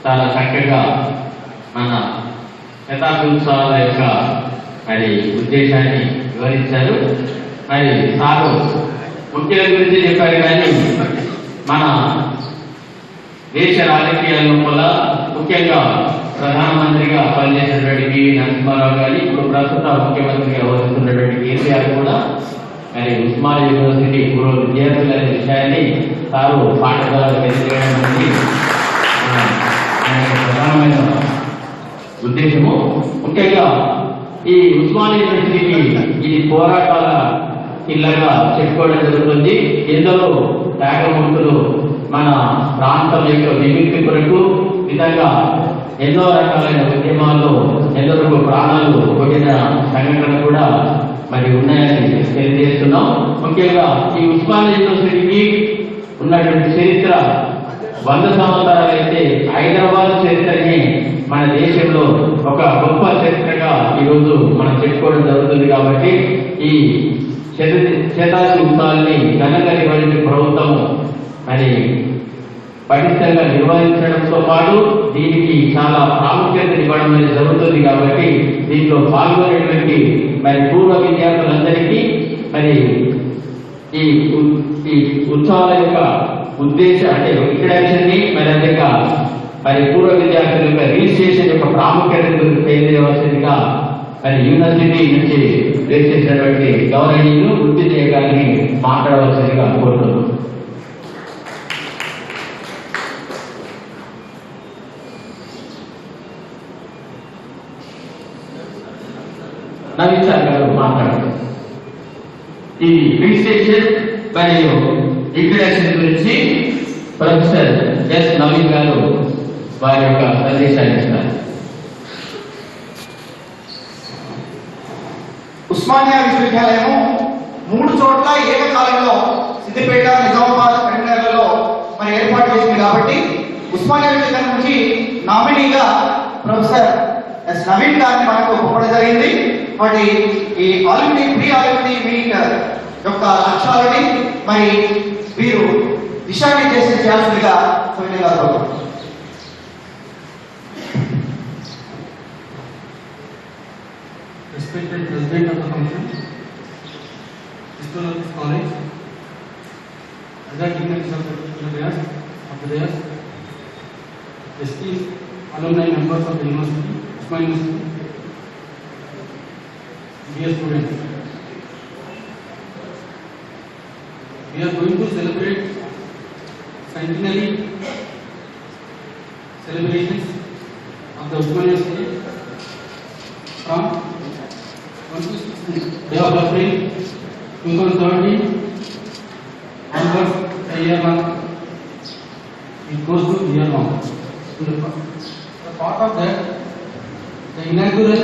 చాలా చక్కగా మన శతాబ్ది ఉత్సవాల యొక్క మరి ఉద్దేశాన్ని వివరించారు. మరి సారు ముఖ్యుల గురించి చెప్పారు, కానీ మన దేశ రాజకీయాల లోపల ముఖ్యంగా ప్రధానమంత్రిగా పనిచేసినటువంటి పివి నరసింహారావు గారి, ఇప్పుడు ప్రస్తుత ముఖ్యమంత్రిగా వహిస్తున్నటువంటి కేసీఆర్ కూడా మరి ఉస్మానియా యూనివర్సిటీ పూర్వ విద్యార్థుల విషయాన్ని తాను పాఠశాలలో తెలియజేయడం అనేది ప్రధానమైన ఉద్దేశము. ముఖ్యంగా ఈ ఉస్మానియా యూనివర్సిటీకి ఇది పోరాటాల కిల్లగా చెప్పుకోవడం జరుగుతుంది. ఎందరో త్యాగమూర్తులు మన ప్రాంతం యొక్క విముక్తి కొరకు విధంగా ఎన్నో రకాలైన ఉద్యమాల్లో ఎందరో ప్రాణాలు కొట్టిన సంఘటనలు కూడా మరి ఉన్నాయని తెలియజేస్తున్నాం. ముఖ్యంగా ఈ ఉస్మానియా యూనివర్సిటీకి ఉన్నటువంటి చరిత్ర 100 సంవత్సరాలు అయితే హైదరాబాద్ చరిత్రని మన దేశంలో ఒక గొప్ప చరిత్రగా ఈరోజు మనం చెప్పుకోవడం జరుగుతుంది. కాబట్టి ఈ శతాబ్ది ఉత్సవాల్ని ఘనంగా నిర్వహించే ప్రభుత్వము మరి పటిష్టంగా నిర్వహించడంతో పాటు దీనికి చాలా ప్రాముఖ్యత ఇవ్వడం అనేది జరుగుతుంది. కాబట్టి దీంట్లో పాల్గొనేటువంటి మరి పూర్వ విద్యార్థులందరికీ మరి ఈ ఉత్సవాల యొక్క ఉద్దేశం అంటే ఇంట్రడక్షన్ ని మరి అదేక మరి పూర్వ విద్యార్థుల యొక్క రిజిస్ట్రేషన్ యొక్క ప్రాముఖ్యత గురించి తెలియజేయవలసిందిగా మరి యూనివర్సిటీ నుంచి చేసినటువంటి గౌరవనీయులు వృత్తిదేయ గారిని మాట్లాడవలసిందిగా కోరుతున్నాను. నవీన్ సార్ గారు మాట్లాడారు. ఈ రిజిస్ట్రేషన్ మరియు ఇంట్రడక్షన్ గురించి ప్రొఫెసర్ ఎస్ నవీన్ గారు వారి యొక్క సందేశాన్ని ఇస్తారు. ఉస్మానియా విశ్వవిద్యాలయం 3 చోట్ల ఏకకాలంలో సిద్దిపేట, నిజామాబాద్, కరీంనగర్లో మరి ఏర్పాటు చేసింది. కాబట్టి ఉస్మానియా విశ్వవిద్యాలయం నుంచి నామినీగా ప్రొఫెసర్ ఎస్ నవీన్ గారిని మనకు పంపడం జరిగింది. మరి ఈ ఆల్రెడీ ప్రీ ఆల్రెడీ మీట్ యొక్క లక్ష్యాలని మరి వీరు దిశానిర్దేశం చేయాల్సిందిగా సవినయంగా కోరుతున్నాను. Respected President of the function, Principal of this college, other dignitaries of the dais, esteemed alumni members of the university, Uthman University, dear students, we are going to celebrate centenary celebrations of the Uthman University from 26th day of April 2013 onwards, the year one, it goes to year one. The part of that, the inaugural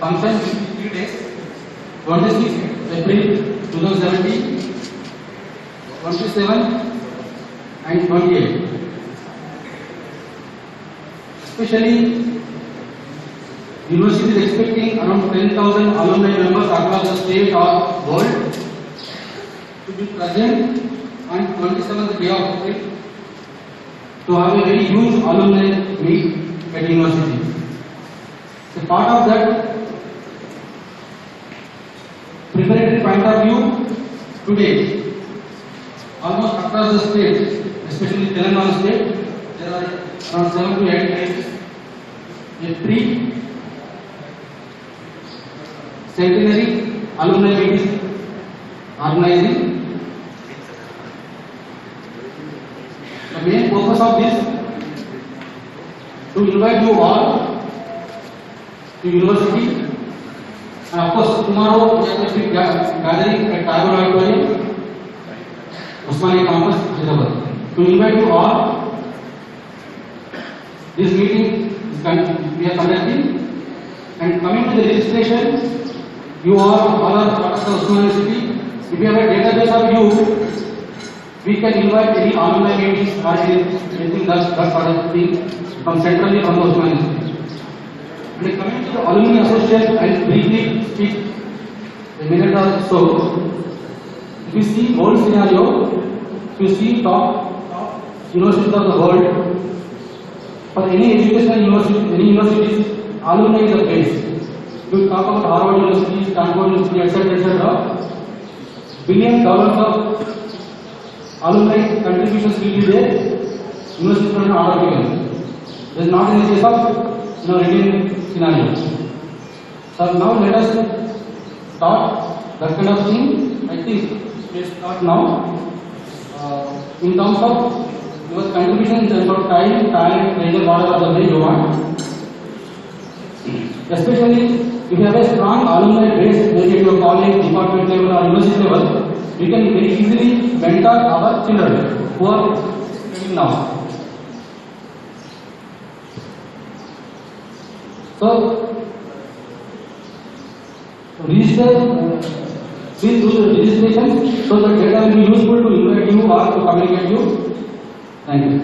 function will be 3 days, 26th April 2017, 27 and 28. Especially University is expecting around 10,000 alumni members across the state or world to be present on 27th day of April to have a very huge alumni meet at university. So part of that preparatory point of view, today almost across the state, especially Telangana state, there are around 7 to 8 places a free centenary alumni meetings organizing. The main purpose of this to invite you all to university, and of course tomorrow we are going to be gathering at Tagore Auditorium, Uthmania campus, Hyderabad. To invite you all, this meeting we are conducting, and coming to the registration, you all are part of the Uthmania University. If you have a database of you, we can invite any alumni meetings or anything that sort of thing from centrally from the Uthmania University. And coming to the alumni association, I will briefly speak a minute or so. If you see world scenario, if you see top universities of the world, For any educational university, any universities, alumni is the base. You talk about Harvard University, Stanford University, etc. Billions dollars of alumni contributions will be there. Universities will not order given. This is not in the case of Indian scenario. So now let us start that kind of thing. I think let's start now. In terms of your contribution in terms of time, talent, treasure, whatever the way you want. Especially if you have a strong alumni base, maybe at your college, department level or university level, we can very easily mentor our children who are studying now. So, register, please do the registration so that data will be useful to invite you or to communicate you. Thank you.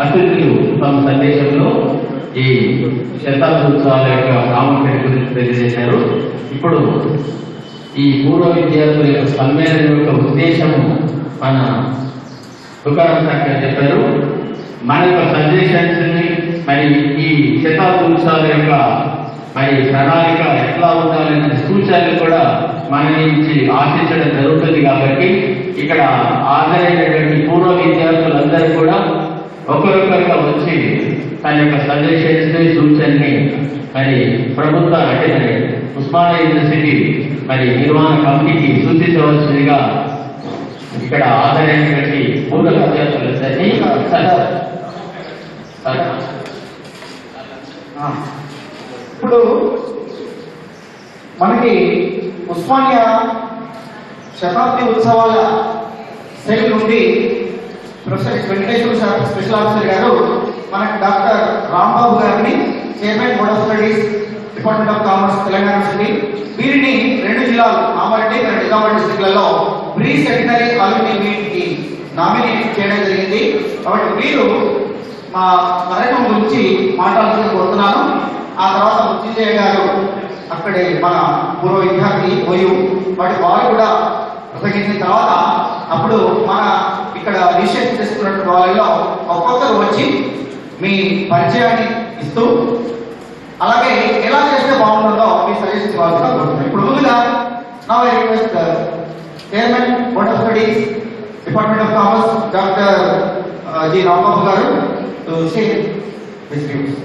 అతిథులు తమ సందేశంలో ఈ శతాబ్ది ఉత్సవాల యొక్క ప్రాముఖ్యత గురించి తెలియజేశారు. ఇప్పుడు ఈ పూర్వ విద్యార్థుల యొక్క సమ్మేళనం యొక్క ఉద్దేశము మన తుకారాం సార్ గారు చెప్పారు. మన యొక్క సజెషన్స్ ని మరి ఈ శతాబ్ది ఉత్సవాల యొక్క మరి ప్రణాళిక ఎట్లా ఉండాలనే సూచనలు కూడా మన నుంచి ఆశించడం జరుగుతుంది. కాబట్టి ఇక్కడ హాజరైనటువంటి పూర్వ విద్యార్థులందరూ కూడా ఒకరొకరుగా వచ్చి తన యొక్క సజెషన్స్ ని సూచనని మరి ప్రభుత్వ అంటే మరి ఉస్మానియా యూనివర్సిటీ మరి నిర్వహణ కమిటీకి సూచించవలసిందిగా ఇక్కడ హాజరైనటువంటి పూర్వ విద్యార్థులందరినీ ఇప్పుడు మనకి ఉస్మానియా శతాబ్ది ఉత్సవాల సెల్ నుండి ప్రొఫెసర్ వెంకటేశ్వర స్పెషల్ ఆఫీసర్ గారు మనకి డాక్టర్ రాంబాబు గారిని chairman board of studies department of commerce Telangana university వీరిని 2 జిల్లాలు కామారెడ్డి మరియు నిజామాబాద్ డిస్ట్రిక్ట్లలో ప్రీ సెకండరీ ఆల్యూమినీ మీట్ కి నామినేట్ చేయడం జరిగింది. కాబట్టి వీరు మా కార్యక్రమం గురించి మాట్లాడాలని కోరుతున్నాను. ఆ తర్వాత మృత్యుంజయ గారు అక్కడే మన పూర్వ విద్యార్థి పోయి వారు కూడా ప్రసంగించిన తర్వాత అప్పుడు మన ఇక్కడ రిజిస్ట్రేషన్ చేసుకున్నటువంటి వాళ్ళలో ఒక్కొక్కరు వచ్చి మీ పరిచయాన్ని ఇస్తూ అలాగే ఎలా చేస్తే బాగుంటుందో మీ సజెషన్స్ ఇవ్వాల్సిన కోరుతున్నాను. ఇప్పుడు ముందుగా నా request chairman board of studies department of commerce doctor G Rambabu గారు to share his views.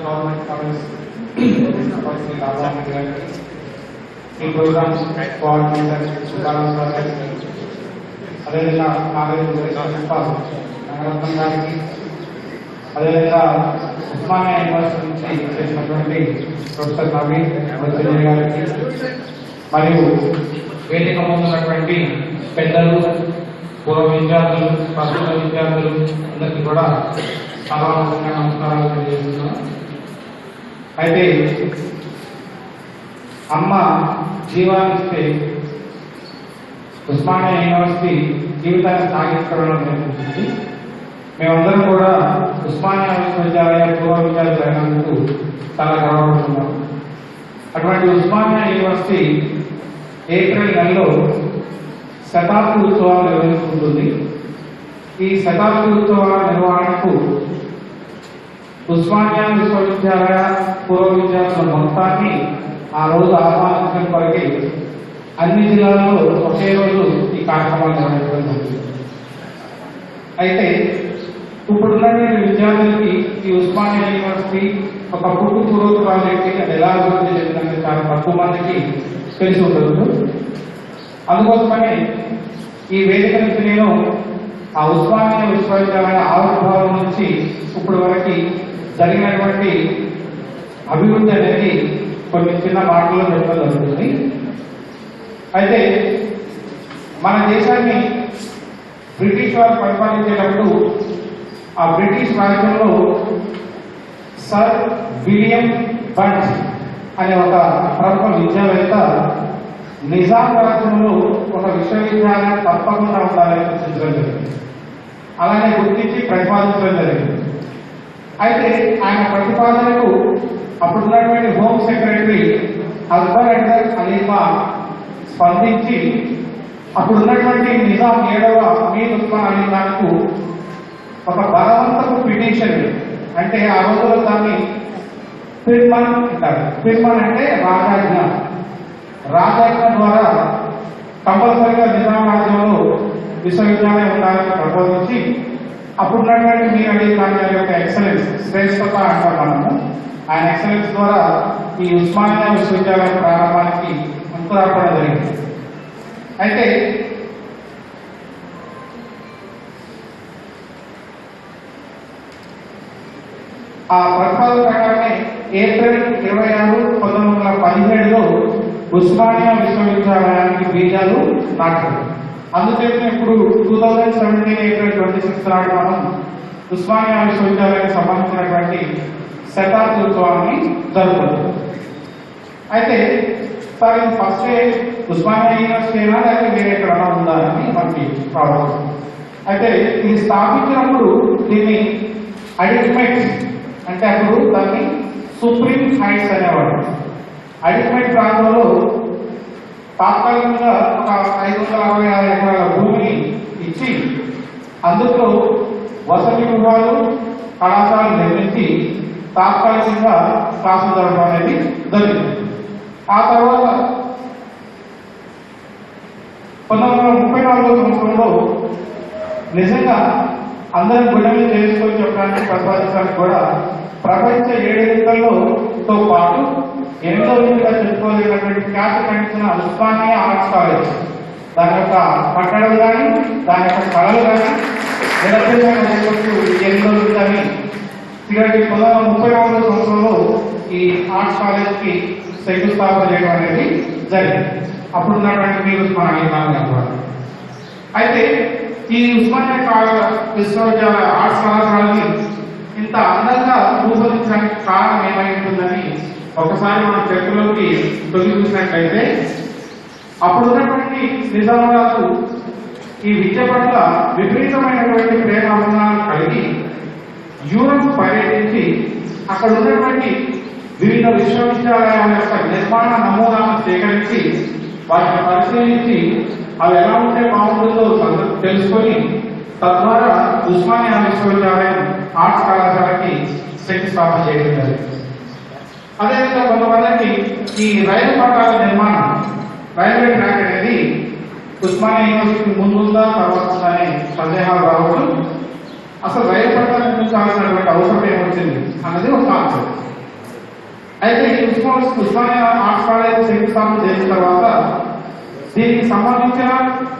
Government college ఈ ప్రోగ్రామ్ కోఆర్డినేటర్ తుకారాం సార్ గారికి అదేవిధంగా నాగరిక ప్రిన్సిపాల్ నగరత్నం గారికి అదేవిధంగా ఉస్మానియా యూనివర్సిటీ నుంచి చేసినటువంటి ప్రొఫెసర్ నవీన్ మృత్యుంజయ గారికి మరియు వేదిక ముందున్నటువంటి పెద్దలు పూర్వ విద్యార్థులు ప్రస్తుత విద్యార్థులు అందరికీ కూడా సభాముఖంగా నమస్కారాలు తెలియజేస్తున్నాను. అయితే అమ్మ జీవాన్నిస్తే ఉస్మానియా యూనివర్సిటీ జీవితాన్ని సాగించడం జరుగుతుంది. మేమందరం కూడా ఉస్మానియా విశ్వవిద్యాలయ పూర్వ విద్యార్థులు అయినందుకు చాలా గర్వపడుతున్నాం. అటువంటి ఉస్మానియా యూనివర్సిటీ ఏప్రిల్ నెలలో శతాబ్ది ఉత్సవాలు నిర్వహించుకుంటుంది. ఈ శతాబ్ది ఉత్సవాల నిర్వహణకు ఉస్మానియా విశ్వవిద్యాలయ పూర్వ విద్యార్థుల మొత్తాన్ని ఆ రోజు ఆహ్వానించడం కొరకే అన్ని జిల్లాల్లో ఒకే రోజు ఈ కార్యక్రమాలు నిర్వహించడం జరుగుతుంది. అయితే ఇప్పుడున్నటువంటి విద్యార్థులకి ఈ ఉస్మానియా యూనివర్సిటీ ఒక పూర్వ ప్రాజెక్ట్ అది ఎలా అభివృద్ధి చెందిందంటే చాలా తక్కువ మందికి తెలిసి ఉండదు. అందుకోసమని ఈ వేదిక నుంచి నేను ఆ ఉస్మానియా విశ్వవిద్యాలయ ఆవిర్భావం నుంచి ఇప్పుడు వరకు జరిగినటువంటి అభివృద్ధి అనేది కొన్ని చిన్న మాటల్లో చెప్పడం జరుగుతుంది. అయితే మన దేశాన్ని బ్రిటిష్ వారు పరిపాలించేటప్పుడు ఆ బ్రిటిష్ రాజ్యంలో సర్ విలియం బంట్ అనే ఒక ప్రముఖ విద్యావేత్త నిజాం రాజ్యంలో ఒక విశ్వవిద్యాలయం తప్పకుండా ఉండాలని సూచించడం జరిగింది. అలానే గుర్తించి ప్రతిపాదించడం జరిగింది. అయితే ఆయన ప్రతిపాదనకు అప్పుడున్నటువంటి హోమ్ సెక్రటరీ అక్బర్ అండర్ ఖలీఫా స్పందించి అప్పుడున్నటువంటి నిజాం 7వ మీర్ ఉస్మాన్ అలీ ఖాన్కు ఒక బలవంతపు పిటిషన్, అంటే ఆ రోజుల్లో దాన్ని ఫిర్మాన్ అంటారు. ఫిర్మాన్ అంటే రాజాజ్ఞ. రాజాజ్ఞ ద్వారా కంపల్సరిగా నిజాం రాజ్యంలో విశ్వవిద్యాలయం ఉండాలని ప్రపోజించి అప్పుడున్నటువంటి మీర్ అలీ ఖాన్ గారి యొక్క ఎక్సలెన్స్, శ్రేష్టత అంటారు మనము, ఆయన ఎక్సలెన్స్ ద్వారా ఈ ఉస్మానియా విశ్వవిద్యాలయం ప్రారంభానికి అంకురార్పణ జరిగింది. అయితే ఆ ప్రతిపాదన ప్రకారమే ఏప్రిల్ 26, 1917లో ఉస్మానియా విశ్వవిద్యాలయానికి బీజాలు నాటారు. అందుచేత ఇప్పుడు 2017 ఏప్రిల్ 26 నాడు మనం ఉస్మానియా విశ్వవిద్యాలయానికి సంబంధించినటువంటి శతాబ్ది ఉత్సవాన్ని జరుగుతుంది. అయితే సార్ ఇది ఫస్ట్ ఉస్మానియా యూనివర్సిటీ అయినా లేకపోతే వేరే ఎక్కడైనా ఉందా అని మనకి ప్రాబ్లం. అయితే ఇది స్థాపించినప్పుడు దీన్ని అడిక్మెట్ అంటే అప్పుడు దాన్ని సుప్రీం హైట్స్ అనేవాడు. అడిక్మెట్ ప్రాంతంలో తాత్కాలికంగా ఒక 566 ఎకరాల భూమిని ఇచ్చి అందులో వసతి గృహాలు, కళాశాలలు నిర్మించి తాత్కాలికంగా క్లాసులు జరపడం అనేది జరిగింది. ఆ తర్వాత 1934 సంవత్సరంలో నిజంగా అందరం గుండెలు చేసుకొని చెప్పడానికి ప్రతిపాదించడానికి కూడా ప్రపంచ 7 ఎన్నికలతో పాటు 8వ ఎన్నికగా చెప్పుకోలేనటువంటి ఖ్యాతి గడించిన ఉస్మానియా ఆర్ట్స్ కాలేజ్ దాని యొక్క కట్టడం కానీ దాని యొక్క కళలు కానీ నిరసన 8వ కానీ 1934 సంవత్సరంలో ఈ ఆర్ట్స్ కాలేజ్ కి శంకుస్థాపన చేయడం అనేది జరిగింది. అప్పుడు ఉన్నటువంటి మీరు ఉస్మానియా గారు. అయితే ఈ ఉస్మానియా విశ్వవిద్యాలయ ఆర్ట్స్ కళాశాలని ఇంత అందంగా రూపొందించడానికి కారణం ఏమై ఉంటుందని ఒకసారి మన చర్చలోకి తొలి చూసినట్లయితే అప్పుడున్నటువంటి నిజామాబాద్ ఈ విద్య పట్ల విపరీతమైనటువంటి ప్రేమాభిమానాలు కలిగి యూరప్ పర్యటించి అక్కడ ఉన్నటువంటి వివిధ విశ్వవిద్యాలయాల యొక్క నిర్మాణ నమూనాలను సేకరించి వాటిని పరిశీలించి అవి ఎలా ఉంటే బాగుంటుందో తెలుసుకొని తద్వారా ఉస్మానియా విశ్వవిద్యాలయం ఆర్ట్స్ కళాశాలకి శంకుస్థాపన చేయడం జరిగింది. అదేవిధంగా కొంతమందికి ఈ రైలు పట్టాల నిర్మాణం, రైల్వే ట్రాక్ అనేది ఉస్మానియా యూనివర్సిటీ ముందుందా తర్వాత అనే సందేహాలు రావచ్చు. అసలు రైలు పట్టాల నిర్మించాల్సినటువంటి అవసరం ఏమొచ్చింది అన్నది ఒక కాన్సెప్ట్. అయితే ఉస్మానియా ఆర్ట్స్ కాలేజ్ శంకుస్థాపన చేసిన తర్వాత దీనికి సంబంధించిన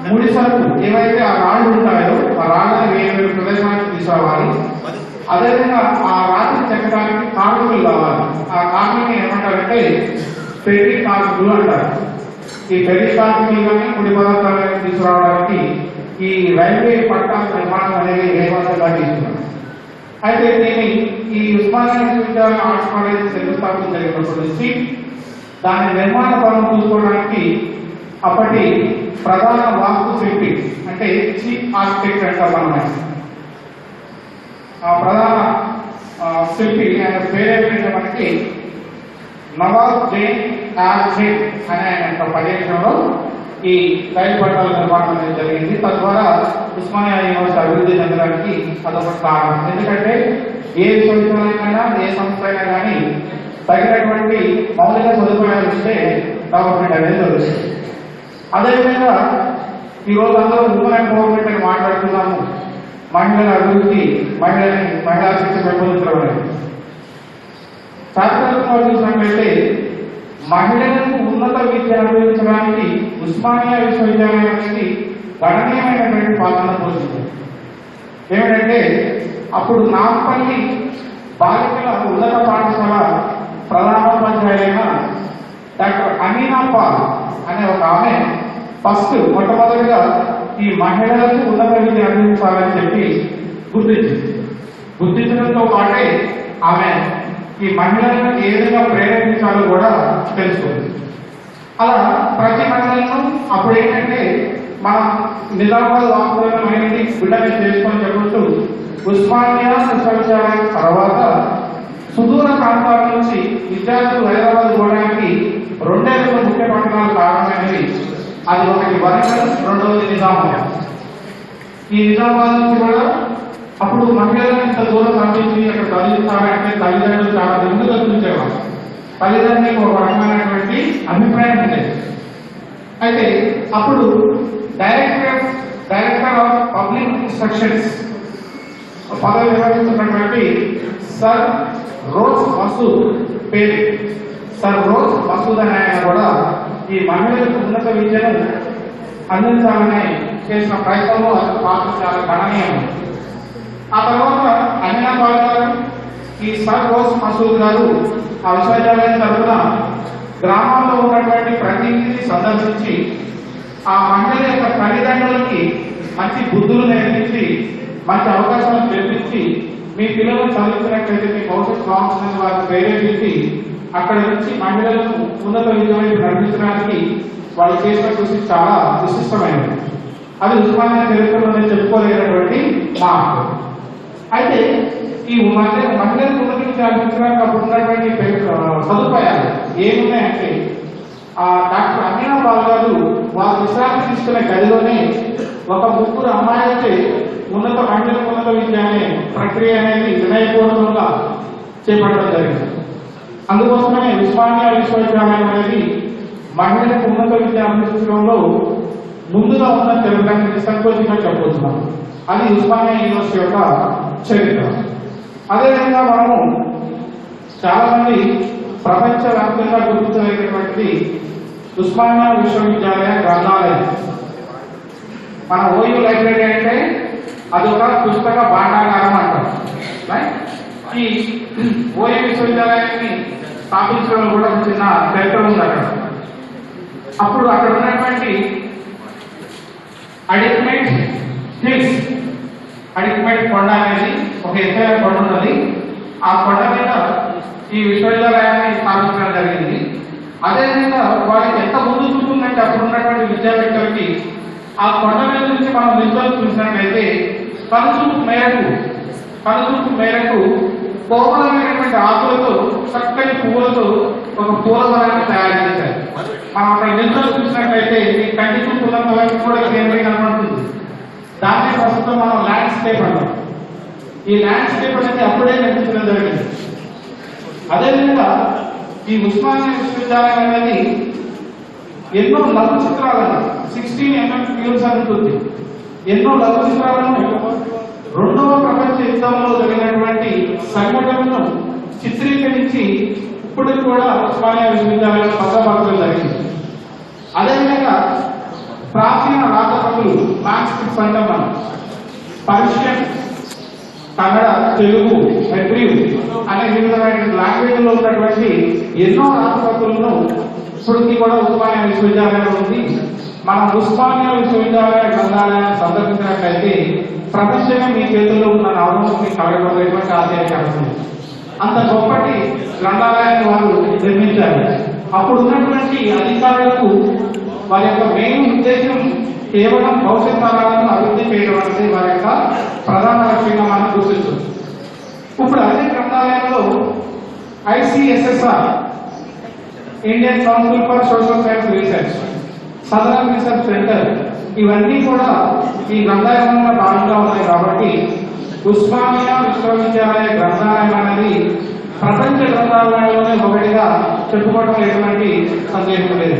ముడి సరుకు ఏవైతే ఆ రాళ్ళు ఉంటాయో ఆ రాళ్ళని వేరే ప్రదేశానికి తీసుకోవాలి. అదేవిధంగా ఆ రాత్రి చెక్కడానికి కార్మికులు కావాలి. ఆ కార్మికులు ఏమంటారంటే పెళ్లి కార్మికులు అంటారు. ఈ పెళ్లి కార్మికులు కానీ ముడి పదార్థాలను తీసుకురావడానికి ఈ రైల్వే పట్టాల నిర్మాణం అనేది వేగవంతంగా తీసుకున్నారు. అయితే దీన్ని ఈ ఉస్మానియా విశ్వవిద్యాలయం ఆర్ట్స్ కాలేజ్ శంకుస్థాపన జరిగినప్పటి నుంచి దాని నిర్మాణ పనులు చూసుకోవడానికి అప్పటి ప్రధాన వాస్తు శిల్పి అంటే చీఫ్ ఆర్కిటెక్ట్ అంటాం మనం. ఆ ప్రధాన శిల్పి ఆయన పేరేంటంటే మనకి నవాబ్ జైన్ ఆర్జెన్ అనే ఆయన యొక్క పర్యటనలో ఈ రైలు పట్టాల నిర్మాణం అనేది జరిగింది. తద్వారా ఉస్మానియా యూనివర్సిటీ అభివృద్ధి చెందడానికి అదొక కారణం. ఎందుకంటే ఏ విశ్వవిద్యాలయమైనా ఏ సంస్థ అయినా కానీ తగినటువంటి మౌలిక సదుపాయాలు ఇస్తే డెవలప్మెంట్ అనేది జరుగుతుంది. అదేవిధంగా ఈరోజు అందరూ ఉమెన్ ఎంపవర్మెంట్ అని మాట్లాడుతున్నాము. మహిళల అభివృద్ధి, మహిళా శిక్ష పెంపొందించడం అనేది చారిత్రకంగా చూసినట్లయితే మహిళలకు ఉన్నత విద్య అభ్యసించడానికి ఉస్మానియా విశ్వవిద్యాలయం అనేది గణనీయమైనటువంటి పాత్ర పోషించింది. ఏమిటంటే అప్పుడు నాంపల్లి బాలికల ఉన్నత పాఠశాల ప్రధానోపాధ్యాయులైన డాక్టర్ అమీనా పాల్ అనే ఒక ఆమె మొట్టమొదటిగా ఈ మహిళలకు ఉన్నత విద్య అందించాలని చెప్పి గుర్తించడంతో పాటే ఆమె ఈ మహిళలను ఏ విధంగా ప్రేరేపించాలో కూడా తెలుసుకుంది. అలా ప్రతి మహిళలను అప్పుడు ఏంటంటే మన నిజామాబాద్ వాసులైన మహిళని బిడ్డని చేసుకొని చెప్పొచ్చు. ఉస్మానియా విశ్వవిద్యాలయం తర్వాత సుదూర ప్రాంతాల నుంచి విద్యార్థులు హైదరాబాద్ పోవడానికి రెండే ముఖ్య పట్టణాలు కారణమైనవి. అది ఒకటి వరంగల్, రెండవది నిజామాబాద్. ఈ నిజామాబాద్ నుంచి కూడా అప్పుడు మహిళలను ఇంత దూరం పంపించి అక్కడ చదివించాలంటే తల్లిదండ్రులు చాలా ఎందుకు చూసేవారు. తల్లిదండ్రులకు ఒక రకమైనటువంటి అభిప్రాయం ఉండేది. అయితే అప్పుడు డైరెక్టర్ ఆఫ్ పబ్లిక్ ఇన్స్ట్రక్షన్స్ పదవి నిర్వహిస్తున్నటువంటి సర్ రోజ్ మసూద్ పేరు సర్ రోజ్ మసూద్ అనే ఆయన కూడా ఈ మహిళలకు ఉన్నత విద్యను అందించాలని చేసిన ప్రయత్నంలో పాత్ర చాలా గణనీయం. ఆ తర్వాత అమీనా పాల్ గారు, ఈ సర్ రోజ్ మసూద్ గారు ఆ విశ్వవిద్యాలయం తరఫున గ్రామాల్లో ఉన్నటువంటి ప్రతి ఇంటిని సందర్శించి ఆ మహిళల యొక్క తల్లిదండ్రులకి మంచి బుద్ధులు నేర్పించి మంచి అవకాశాలు కల్పించి మీ పిల్లలను చదివించినట్లయితే మీ భవిష్యత్తు బాగుంటుందని వారిని ప్రేరేపించి అక్కడ నుంచి మహిళలను ఉన్నత విద్యను నడిపించడానికి వాళ్ళు చేసిన కృషి చాలా విశిష్టమైనది. అది ఉస్మానియా చరిత్రలోనే చెప్పుకోలేనటువంటి మార్పు. అయితే ఈ మహిళలకు ఉన్నత విద్య అందించడానికి అప్పుడు ఉన్నటువంటి సదుపాయాలు ఏమున్నాయంటే డాక్టర్ అమీనా పాల్ గారు వారు విశ్రాంతి తీసుకునే గదిలోనే ఒక 3 అమ్మాయిలకి మహిళలకు ఉన్నత విద్య అనే ప్రక్రియ అనేది వినయపూర్వకంగా చేపట్టడం జరిగింది. అందుకోసమే ఉస్మానియా విశ్వవిద్యాలయం అనేది మహిళలకు ఉన్నత విద్య అందించడంలో ముందుగా ఉందని తెలుగుడానికి నిస్సంకోచంగా చెప్పబోతున్నాం. అది ఉస్మానియా యూనివర్సిటీ యొక్క చరిత్ర. అదేవిధంగా మనము చాలా మంది ప్రపంచవ్యాప్తంగా గుర్తించలేనటువంటిది ఉస్మానియా విశ్వవిద్యాలయ గ్రంథాలయం. మన ఓయూ లైబ్రరీ అంటే అది ఒక పుస్తక భాండాగారం అంటారు. ఈ ఓయూ విశ్వవిద్యాలయాన్ని స్థాపించడంలో కూడా చిన్న చరిత్ర ఉంది. అప్పుడు అక్కడ ఉన్నటువంటి అడిక్మేట్ కొండ అనేది ఒక ఎత్తైన కొండ ఉన్నది. ఆ కొండ మీద ఈ విశ్వవిద్యాలయాన్ని స్థాపించడం జరిగింది. అదేవిధంగా వారికి ఎంత ముందు చూస్తుందంటే అప్పుడు ఉన్నటువంటి విద్యావేత్తలకి ఆ కొండ మీద నుంచి మనం నిజాలు చూసినట్లయితే కనుచూపు మేరకు కోమలమైనటువంటి ఆకులతో చక్కని పువ్వులతో ఒక పూలవనాన్ని తయారు చేశారు. మనం అక్కడ నిజాలు చూసినట్లయితే ఈ కంటి చూపులంత వైపు కూడా కేంద్రీయ కనబడుతుంది. దాన్ని ప్రస్తుతం మనం ల్యాండ్స్కేప్ అంటాం. ఈ ల్యాండ్స్కేప్ అనేది అప్పుడే నిర్మించడం జరిగింది. అదేవిధంగా ఈ ఉస్మానియా విశ్వవిద్యాలయం అనేది ఎన్నో లఘు చిత్రాలను 16 mm ఫిల్మ్స్ ఉంటుంది. ఎన్నో లఘు చిత్రాలను 2వ ప్రపంచ యుద్ధంలో జరిగినటువంటి సంఘటనలను చిత్రీకరించి ఇప్పటికి కూడా ఉస్మానియా విశ్వవిద్యాలయం భద్రపరచడం జరిగింది. అదేవిధంగా ప్రాచీన రాతపత్రులు మాన్స్క్రిప్ట్స్ అంటాం మనం. పర్షియన్, కన్నడ, తెలుగు, హెబ్రియూ అనే వివిధమైన లాంగ్వేజ్ లో ఉన్నటువంటి ఎన్నో రాతపత్రులను ఇప్పటికీ కూడా ఉస్మానియా విశ్వవిద్యాలయంలో ఉంది. మనం ఉస్మానియా విశ్వవిద్యాలయ గ్రంథాలయాన్ని సందర్శించినట్లయితే ప్రపంచమే మీ చేతుల్లో ఉన్న నవరోజుకి కలగబోయేటువంటి ఆశ్చర్యకరం. అంత గొప్పటి గ్రంథాలయాన్ని వారు నిర్మించారు. అప్పుడు ఉన్నటువంటి అధికారులకు వారి యొక్క మెయిన్ ఉద్దేశం కేవలం భవిష్యత్ తరాలను అభివృద్ధి చేయడం అనేది వారి యొక్క ప్రధాన లక్ష్యంగా మనం గుర్తించవచ్చు. ఇప్పుడు అదే గ్రంథాలయంలో ICSSR, Indian council for social science research, southern research centre ఇవన్నీ కూడా ఈ గ్రంథాలయంలో భాగంగా ఉన్నాయి. కాబట్టి ఉస్మానియా విశ్వవిద్యాలయ గ్రంథాలయం అనేది ప్రపంచ గ్రంథాలయంలోనే ఒకటిగా చెప్పుకోవడం ఎటువంటి సందేహం లేదు.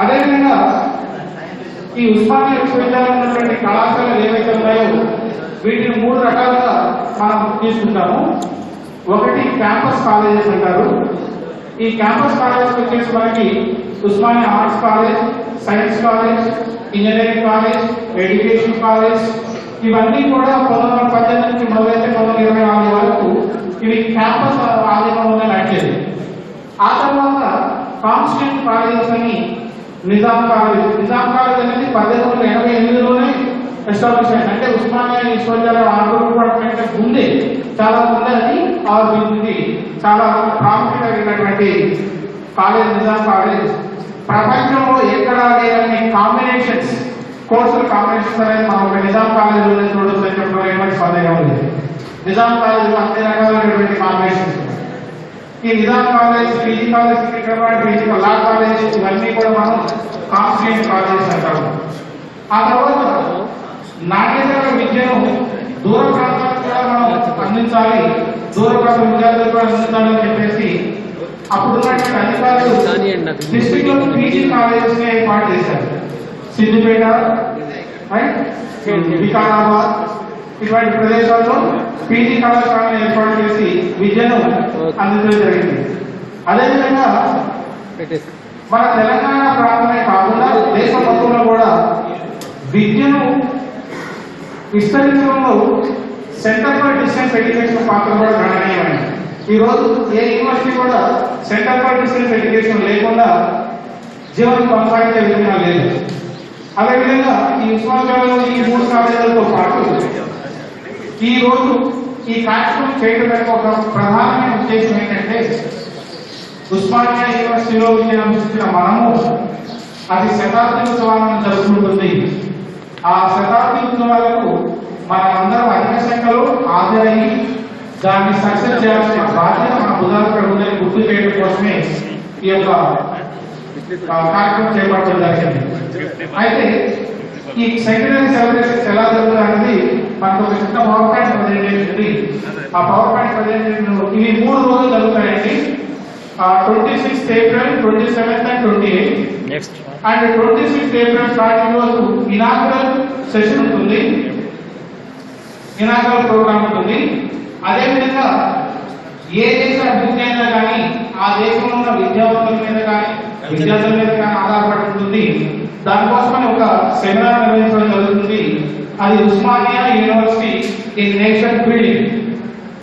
అదేవిధంగా ఈ ఉస్మానియా విశ్వవిద్యాలయం ఉన్నటువంటి కళాశాలలు ఏవైతే ఉన్నాయో వీటిని 3 రకాలుగా మనం తీసుకుంటాము. ఒకటి క్యాంపస్ కాలేజెస్ అంటారు, ఈ క్యాంపస్ కాలేజ్ వచ్చేసి మనకి Osmania arts college, science college, engineering college, education college ఇవన్నీ కూడా 1918 నుంచి మొదలైతే 1924 వరకు ఇవి క్యాంపస్ ఆధీనంలోనే నడిచేది. ఆ తర్వాత కాన్స్టిట్యూట్ కాలేజెస్ అని నిజాం కాలేజ్ అనేది 1888లోనే ఎస్టాబ్లిష్ అయింది. అంటే ఉస్మానియా విశ్వవిద్యాలయం ఆవిర్భావం కంటే ముందే, చాలా ముందే అది ఆవిర్భవించింది. చాలా ప్రాముఖ్యమైనటువంటి కాలేజ్ నిజాం కాలేజ్. ప్రపంచంలో ఎక్కడా లేని కాంబినేషన్స్, కోర్సుల కాంబినేషన్స్ అనేది మనం ఒక నిజాం కాలేజీలోనే చూడొచ్చు అని చెప్పడం ఎటువంటి సందేహం లేదు. నిజాం కాలేజీలో అన్ని రకాలైనటువంటి కాంబినేషన్స్. ఈ Nizam college, PG college, PG law college ఇవన్నీ కూడా మనం కాన్స్టిట్యూట్ కాలేజెస్ అంటాము. ఆ తర్వాత నాణ్యత విద్యను దూర ప్రాంతాలకు కూడా మనం అందించాలి, దూర ప్రాంత విద్యార్థులకు కూడా అందించాలని చెప్పేసి అప్పుడున్నటువంటి అధికారులు డిస్ట్రిక్ట్ లో పీజీ కాలేజెస్ ని ఏర్పాటు చేశారు. సిద్దిపేట, వికారాబాద్ ఇటువంటి ప్రదేశాల్లో పీజీ కళాశాలను ఏర్పాటు చేసి విద్యను అందించడం జరిగింది. అదేవిధంగా మన తెలంగాణ ప్రాంతమే కాకుండా దేశ మొత్తంలో కూడా విద్యను విస్తరించడంలో సెంటర్ ఫర్ డిస్టెన్స్ ఎడ్యుకేషన్ పాత్ర కూడా గణనీయమైనది. ఈ రోజు ఏ యూనివర్సిటీ కూడా సెంటర్ ఫర్ డిస్టెన్స్ ఎడ్యుకేషన్ లేకుండా జీవనం కొనసాగించే విధంగా లేదు. అదేవిధంగా ఈ ఉస్మానియాలో ఈ 3 కాలేజీలతో పాటు ఈ రోజు ఈ కార్యక్రమం చేయడం వెనుక ఒక ప్రధానమైన ఉద్దేశం ఏంటంటే ఉస్మానియా యూనివర్సిటీలో విద్యను అభ్యసించిన మనము అది శతాబ్ది ఉత్సవాలను జరుపుకుంటుంది. ఆ శతాబ్ది ఉత్సవాలకు మనమందరం అధిక సంఖ్యలో హాజరయ్యి దాన్ని సక్సెస్ చేయాల్సిన బాధ్యత మన బుధాల ఉందని గుర్తు చేయడం కోసమే ఈ యొక్క కార్యక్రమం చేపట్టడం జరిగింది. అయితే ఈ సెకండరీ సెలబ్రేషన్స్ ఎలా జరుగుతుంది మనకు ఒక చిన్న పవర్ పాయింట్ ప్రజెంటేషన్ ఉంది. ఆ పవర్ పాయింట్ ప్రజెంటేషన్ ఇవి 3 రోజులు జరుగుతాయండి. 26th April, 27th and 28th. And 26th April starting రోజు ఇనాగ్రల్ సెషన్ ఉంటుంది, ఇనాగ్రల్ ప్రోగ్రామ్ ఉంటుంది. అదేవిధంగా ఏ దేశ అభివృద్ధి అయినా కానీ ఆ దేశంలో ఉన్న విద్యావంతుల మీద కానీ విద్యార్థుల మీద కానీ ఆధారపడి ఉంటుంది. దానికోసమని ఒక సెమినార్ నిర్వహించడం జరుగుతుంది. అది Osmania university in nation building,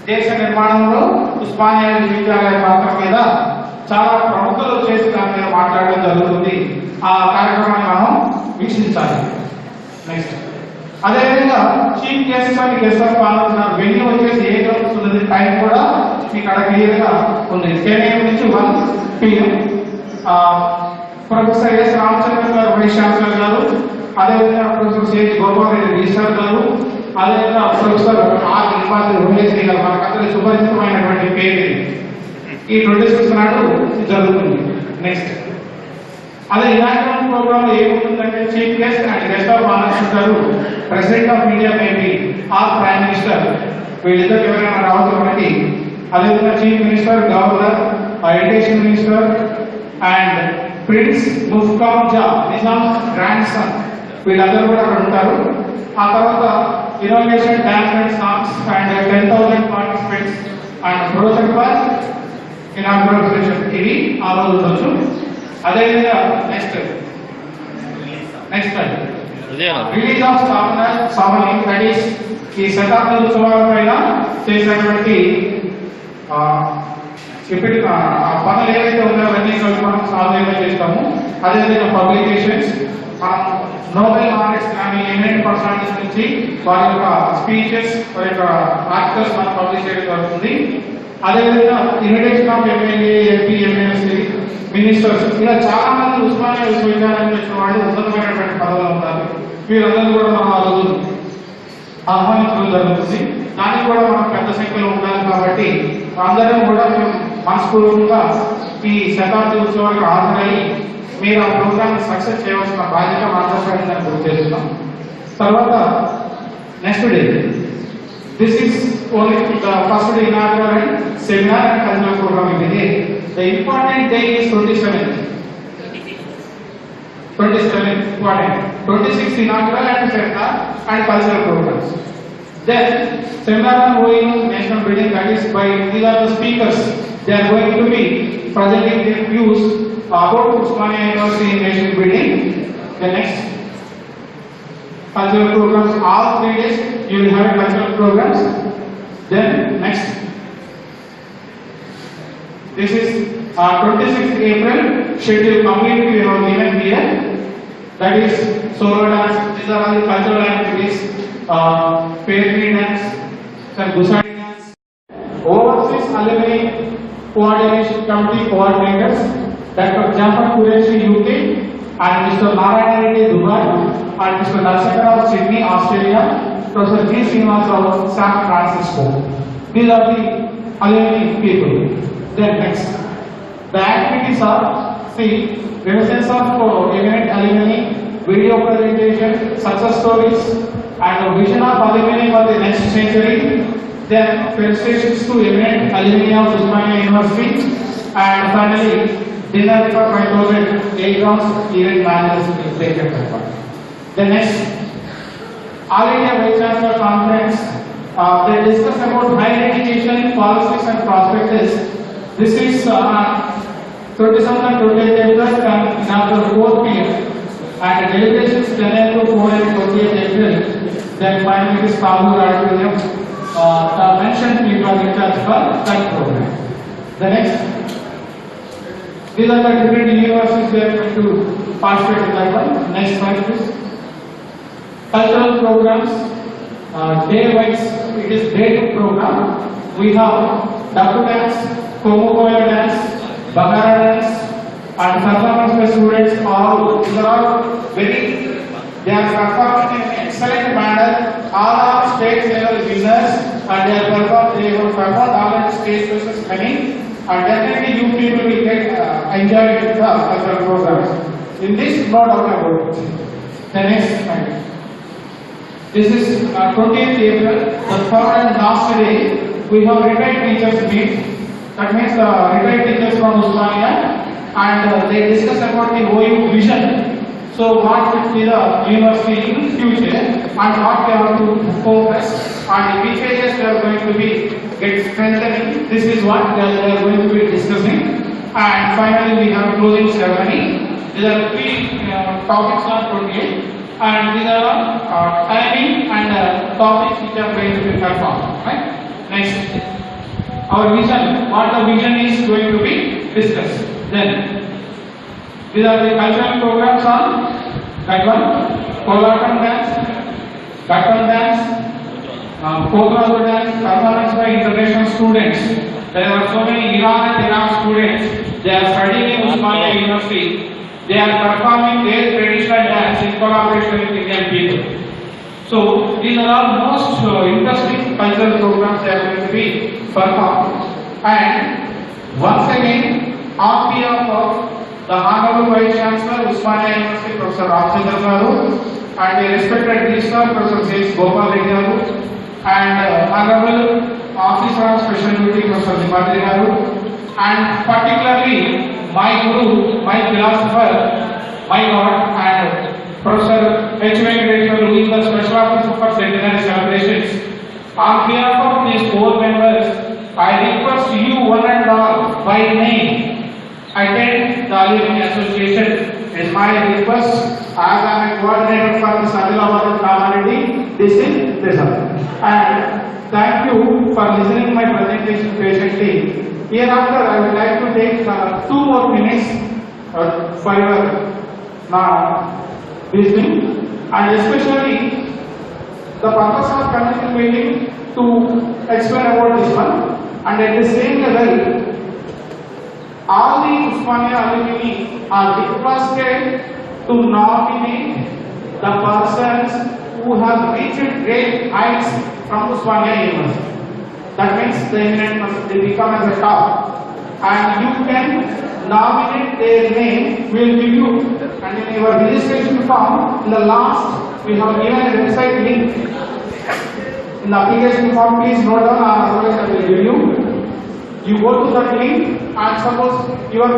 దేశ నిర్మాణంలో ఉస్మానియా విశ్వవిద్యాలయ పాత్ర మీద చాలా ప్రముఖులు చేసి దాని మీద మాట్లాడడం జరుగుతుంది. ఆ కార్యక్రమాన్ని మనం వీక్షించాలి. నెక్స్ట్ అదేవిధంగా చీఫ్ గెస్ట్ అని గెస్ట్ ఆఫ్ ఆనర్ ఉన్నారు. వెన్యూ వచ్చేసి ఏ గ్రౌండ్స్ ఉన్నది, టైం కూడా మీకు అక్కడ క్లియర్ గా ఉంది. 10 AM నుంచి 1 PM. ప్రొఫెసర్ ఎస్ రామచంద్ర గారు వైస్ ఛాన్సలర్ గారు, అదేవిధంగా professor CH Gopal Reddy register గారు, అదేవిధంగా ప్రొఫెసర్ ఆర్ నిర్మాత రోహేశ్వరి గారు, మనకందరి సుపరిచితమైనటువంటి పేరు. ఈ 26 నాడు జరుగుతుంది. నెక్స్ట్ అదే ఇనాగ్రల్ ప్రోగ్రామ్ లో ఏముంటుందంటే chief guest and guest of honours ఉంటారు. President of India maybe or prime minister, వీళ్ళిద్దరు ఎవరైనా రావచ్చు మనకి. అదేవిధంగా chief minister, governor, education minister and prince Mukarram Jah Nizam grand son, వీళ్ళందరూ కూడా అక్కడ ఉంటారు. ఆ తర్వాత innovation dance and songs and 10,000 participants and project for inaugural session ఇది ఆ రోజు ఉండొచ్చు. అదేవిధంగా నెక్స్ట్ రిలీజ్ ఆఫ్ సామని దట్ ఈస్ ఈ శతాబ్ది ఉత్సవాల పైన చేసినటువంటి పనులు ఏవైతే ఉన్నాయో అవన్నీ మనం సాధన చేస్తాము. అదేవిధంగా పబ్లికేషన్స్, మనం నోబెల్ లారెట్స్ కానీ ఎమినెంట్ పర్సనాలిటీస్ నుంచి వారి యొక్క స్పీచెస్, వారి యొక్క ఆర్టికల్స్ మనం పబ్లిష్ చేయడం జరుగుతుంది. అదేవిధంగా invitation of MLA, MP, MLC, ministers ఇలా చాలా మంది ఉస్మానియా విశ్వవిద్యాలయం చేసిన వాళ్ళు ఉన్నతమైనటువంటి పదవులు ఉన్నారు. వీరందరూ కూడా మనం ఆ రోజు ఆహ్వానించడం జరుగుతుంది. దానికి కూడా మనం పెద్ద సంఖ్యలో ఉండాలి. కాబట్టి అందరం కూడా మేము మనస్ఫూర్తిగా ఈ శతాబ్ది ఉత్సవాలకు హాజరయ్యి మీరు ఆ ప్రోగ్రామ్ సక్సెస్ చేయవలసిన బాధ్యత మాట్లాడాలని గుర్తు చేస్తున్నాం. తర్వాత next day, this is only the first day inaugural and seminar and cultural program in the day. The important day is 27th important. 26th inaugural and seminar and cultural programs. Then seminar on OAU national building, that is by these are the speakers. They are going to be presenting their views about Usmania University in nation building. The next cultural programs, all 3 days you will have cultural programs. Then next, this is 26th April schedule complete we have given here. That is solo dance. These are all the cultural activities. Fairy dance, and Gusari dance. Overseas alumni coordination committee coordinators, Dr. Jafar Qureshi UK and Mr. Narayana Reddy Dubai and Mr. Darshakar Sydney Australia, Professor G. Srinivasarao San Francisco. These are the alumni people. Then next, the activities are, see, renaissance of eminent alumni, video presentation, success stories, and the vision of alumni for the next century. Then felicitations to eminent alumni of Usmania University, and finally dinner for 5,000 playgrounds event managers in Greater Noida. The next, All India Vice Chancellor Conference. They discuss about higher education policies and prospectus. This is 27th and 28th April and after 4 p.m. and deliberations 10 to 4 and 28th April. Then finally it is Kabul Auditorium. The mentioned people are in charge for that program. The next, these are the different universities we are going to participate in that one. Next slide please. Cultural programs, day-wise, it is day 2 program. We have Dapu dance, Komokoya dance, Bagara dance, and performance by students. These are all they are performing in excellent manner. All are state level winners, and they have performed all at state versus many. And definitely you people will get enjoy with the cultural programs. In this, no doubt about it. The next slide. This is 20th April, the third and last day. We have retired teachers meet. That means the retired teachers from Usmania, and they discuss about the OU vision. So what will be the university in future, and what they have to focus, and which areas they are going to be get strengthening. This is what they are going to be discussing. And finally we have closing ceremony. These are 3 topics on 28, and these are timing and topics which are going to be performed. Right? Next, our vision. What the vision is going to be discussed. Then these are the cultural programs on that one: Kolatam dance, Gattam dance, Kothrago dance, performance by international students. There are so many Iran and Iraq students. They are studying in Usmania University. They are performing their traditional dance in collaboration with Indian people. So these are all most interesting cultural programs that are going to be performed. And once again, on behalf of the Honorable Vice Chancellor, Usmania University, Professor Ramchandra Garu, and the respected Registrar, Professor J. Gopal Reddy Garu, and Honorable Officer of Special Duty, Professor Nimadri Garu, and particularly my guru, my philosopher, my God, and Professor H. Venkateshwar, who is the Special Officer for Centenary Celebrations. On behalf of these 4 members, I request you one and all by name attend the Alumni Association. Is my request, as I am a coordinator for the Adilabad community. This is result. And thank you for listening my presentation patiently. Hereafter, I would like to take 2 more minutes for your listening, and especially the purpose of conducting meeting to explain about this one, and at the same level, all the Usmania alumni are requested to nominate the persons who have reached great heights from Usmania University. That means they become as a top, and you can nominate their name. We will give you, and in your registration form, in the last we have given a website link. In the application form, please note down, otherwise I will give you. You go to that link, and suppose your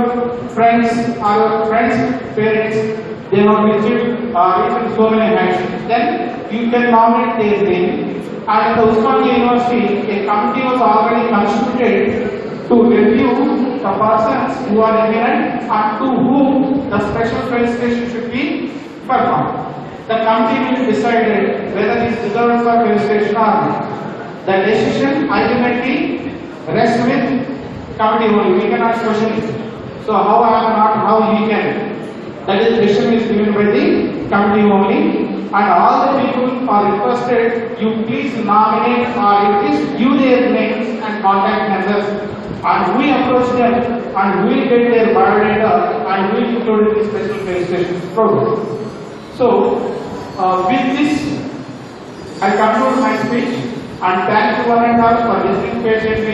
friends or your friends' parents, they have reached so many heights, then you can nominate their name. And at the Usmania University, a committee was already constituted to review the persons who are eminent and to whom the special felicitation should be performed. The committee will decide whether he is deserved for felicitation or not. The decision ultimately rests with committee only. We cannot question it. So how I am not, how he can. That is, decision is given by the committee only. And all the people are requested, you please nominate or at least give their names and contact numbers. And we approach them and we will get their biodata and we will include in the special felicitation program. So, with this, I conclude my speech and thank you one and all for listening patiently.